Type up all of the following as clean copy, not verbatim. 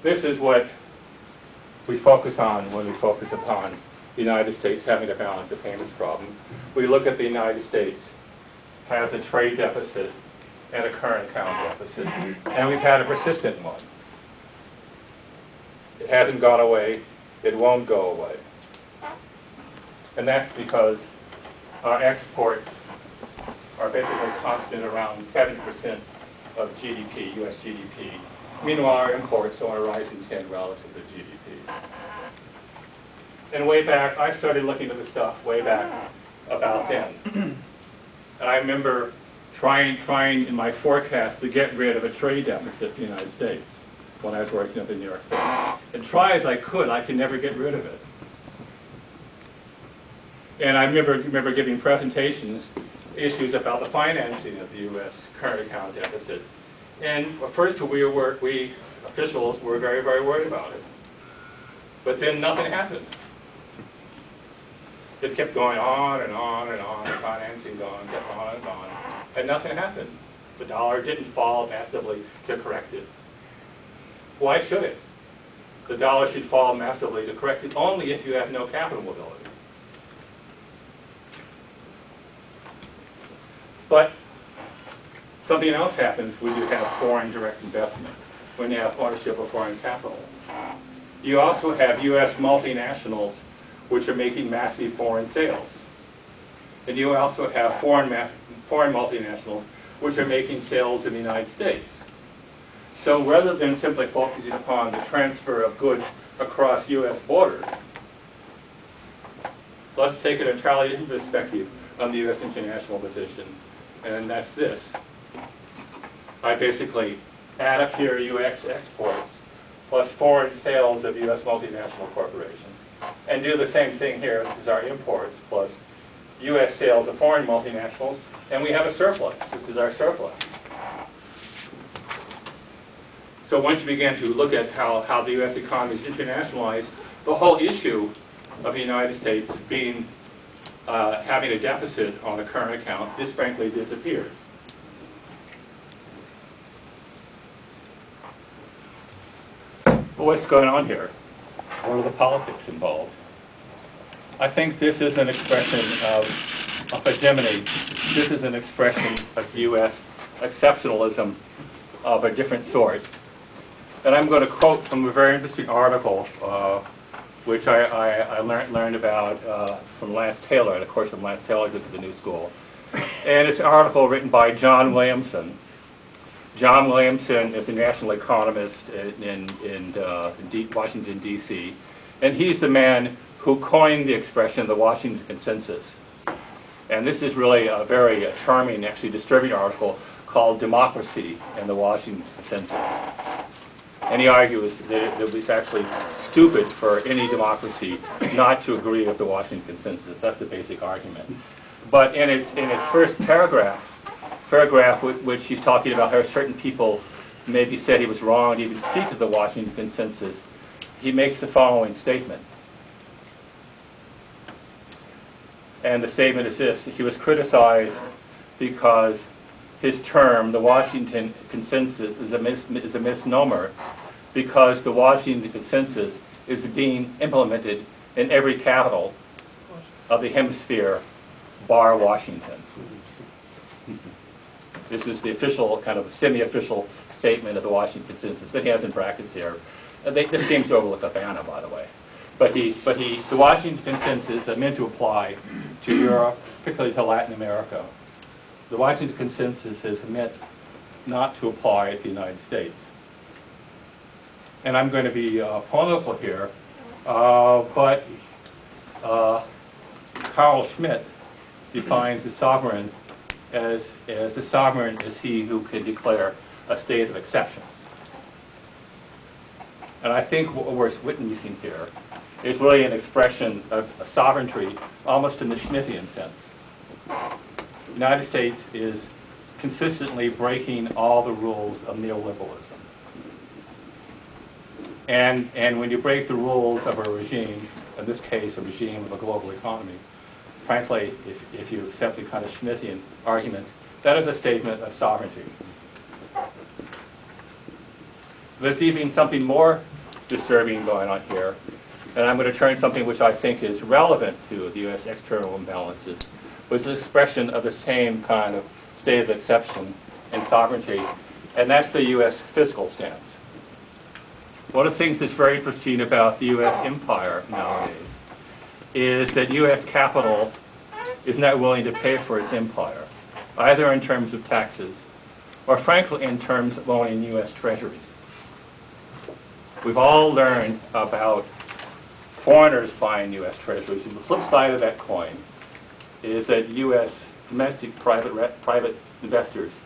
this is what we focus on when we focus upon the United States having to balance the payments problems. We look at the United States has a trade deficit and a current account deficit, and we've had a persistent one. It hasn't gone away. It won't go away. And that's because our exports are basically constant around 70% of GDP, US GDP. Meanwhile, our imports are a rising trend relative to GDP. And way back, I started looking at this stuff way back about then. And I remember trying in my forecast to get rid of a trade deficit in the United States when I was working up in New York City. And try as I could never get rid of it. And I remember giving presentations, issues about the financing of the U.S. current account deficit. And first we officials were very, very worried about it. But then nothing happened. It kept going on and on and on, the financing kept on, and nothing happened. The dollar didn't fall massively to correct it. Why should it? The dollar should fall massively to correct it only if you have no capital mobility. But something else happens when you have foreign direct investment, when you have ownership of foreign capital. You also have U.S. multinationals which are making massive foreign sales. And you also have foreign multinationals which are making sales in the United States. So rather than simply focusing upon the transfer of goods across U.S. borders, let's take an entirely different perspective on the U.S. international position. And that's this. I basically add up here U.S. exports plus foreign sales of U.S. multinational corporations. And do the same thing here. This is our imports plus U.S. sales of foreign multinationals. And we have a surplus. This is our surplus. So once you begin to look at how the U.S. economy is internationalized, the whole issue of the United States being having a deficit on a current account, this frankly disappears. But what's going on here? What are the politics involved? I think this is an expression of hegemony. This is an expression of U.S. exceptionalism of a different sort. And I'm going to quote from a very interesting article which I learned about from Lance Taylor, in a course from Lance Taylor at the New School. And it's an article written by John Williamson. John Williamson is a national economist in Washington, D.C. And he's the man who coined the expression, the Washington Consensus. And this is really a very charming, actually disturbing article called Democracy and the Washington Consensus. And he argues that it was actually stupid for any democracy not to agree with the Washington Consensus. That's the basic argument. But in its first paragraph which he's talking about how certain people maybe said he was wrong to even speak of the Washington Consensus, he makes the following statement. And the statement is this: he was criticized because his term, the Washington Consensus, is a misnomer, because the Washington Consensus is being implemented in every capital of the hemisphere, bar Washington. This is the official, kind of semi-official statement of the Washington Consensus that he has in brackets here. This seems to overlook Havana, by the way. But the Washington Consensus is meant to apply to Europe, particularly to Latin America. The Washington Consensus is meant not to apply to the United States. And I'm going to be political here, but Carl Schmitt defines the sovereign as the sovereign is he who can declare a state of exception. And I think what we're witnessing here is really an expression of sovereignty almost in the Schmittian sense. The United States is consistently breaking all the rules of neoliberalism. And when you break the rules of a regime, in this case a regime of a global economy, frankly, if you accept the kind of Schmittian arguments, that is a statement of sovereignty. There's even something more disturbing going on here. And I'm going to turn something which I think is relevant to the U.S. external imbalances, which is an expression of the same kind of state of exception and sovereignty, and that's the U.S. fiscal stance. One of the things that's very interesting about the U.S. empire nowadays is that U.S. capital is not willing to pay for its empire, either in terms of taxes or, frankly, in terms of owning U.S. treasuries. We've all learned about foreigners buying U.S. treasuries, and the flip side of that coin is that U.S. domestic private investors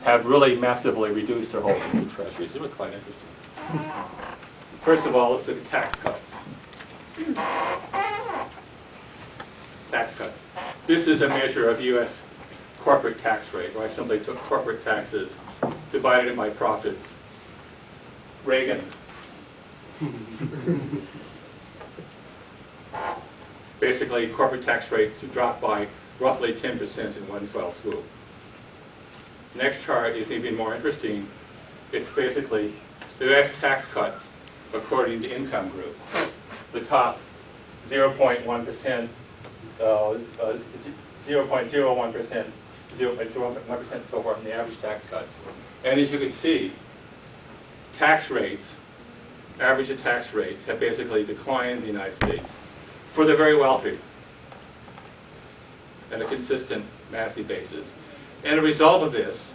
have really massively reduced their holdings in treasuries. It was quite interesting. First of all, let's look at tax cuts. Tax cuts. This is a measure of U.S. corporate tax rate, where I simply took corporate taxes, divided it by profits. Reagan. Basically, corporate tax rates dropped by roughly 10% in one fell swoop. Next chart is even more interesting. It's basically the U.S. tax cuts according to income groups. The top 0.1%, 0.01%, 0.01%, so forth, in the average tax cuts. And as you can see, tax rates, average tax rates, have basically declined in the United States for the very wealthy on a consistent, massive basis. And a result of this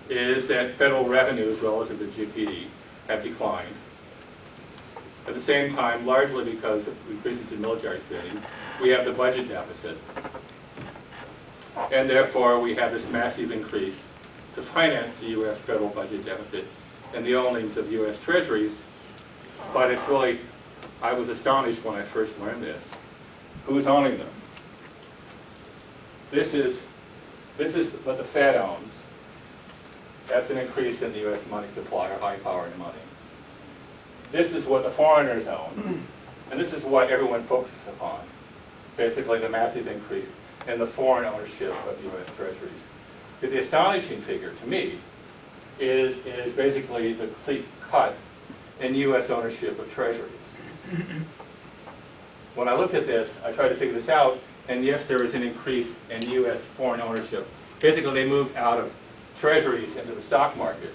is that federal revenues relative to GDP have declined. At the same time, largely because of increases in military spending, we have the budget deficit. And therefore, we have this massive increase to finance the U.S. federal budget deficit and the ownings of U.S. treasuries. But it's really, I was astonished when I first learned this. Who's owning them? This is what the Fed owns. That's an increase in the U.S. money supply, or high-powered money. This is what the foreigners own, and this is what everyone focuses upon. Basically, the massive increase in the foreign ownership of U.S. treasuries. But the astonishing figure, to me, is basically the complete cut in U.S. ownership of treasuries. When I looked at this, I tried to figure this out, and yes, there was an increase in U.S. foreign ownership. Basically, they moved out of treasuries into the stock market.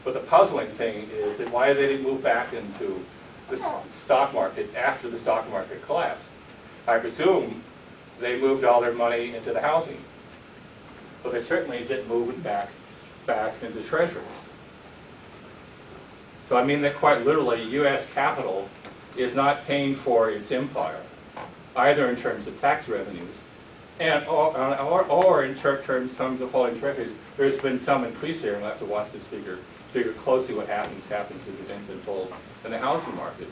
But the puzzling thing is that why they didn't move back into the stock market after the stock market collapsed. I presume they moved all their money into the housing. But they certainly didn't move it back into treasuries. So I mean that quite literally, U.S. capital is not paying for its empire, either in terms of tax revenues and or in terms of holding treasuries. There's been some increase here, and we'll have to watch this figure closely what happens with events unfold in the housing market.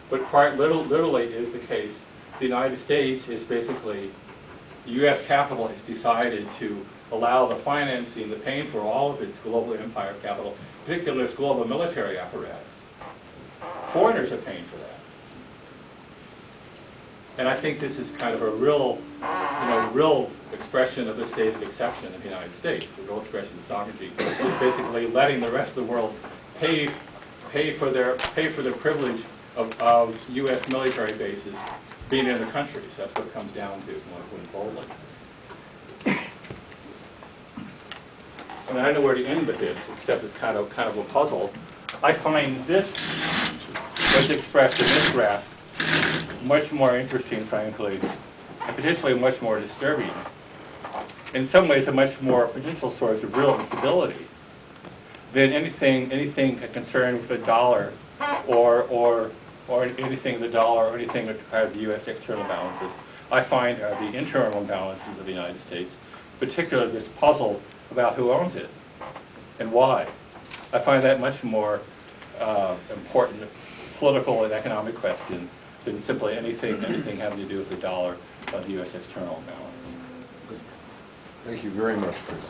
But quite literally is the case. The United States is basically, U.S. capital has decided to allow the financing, the paying for all of its global empire capital, particularly its global military apparatus. Foreigners are paying for that. And I think this is kind of a real expression of the state of exception of the United States, a real expression of sovereignty, is basically letting the rest of the world pay for their privilege of U.S. military bases being in the countries. That's what it comes down to, if you want to put it boldly. And I don't know where to end with this, except it's kind of a puzzle. I find this, what's expressed in this graph, much more interesting, frankly, and potentially much more disturbing. In some ways, a much more potential source of real instability than anything concerned with the dollar, or anything the dollar, or anything that have the U.S. external balances. I find the internal imbalances of the United States, particularly this puzzle about who owns it and why. I find that much more important political and economic question than simply anything having to do with the dollar or the U.S. external balance. Thank you very much, Chris.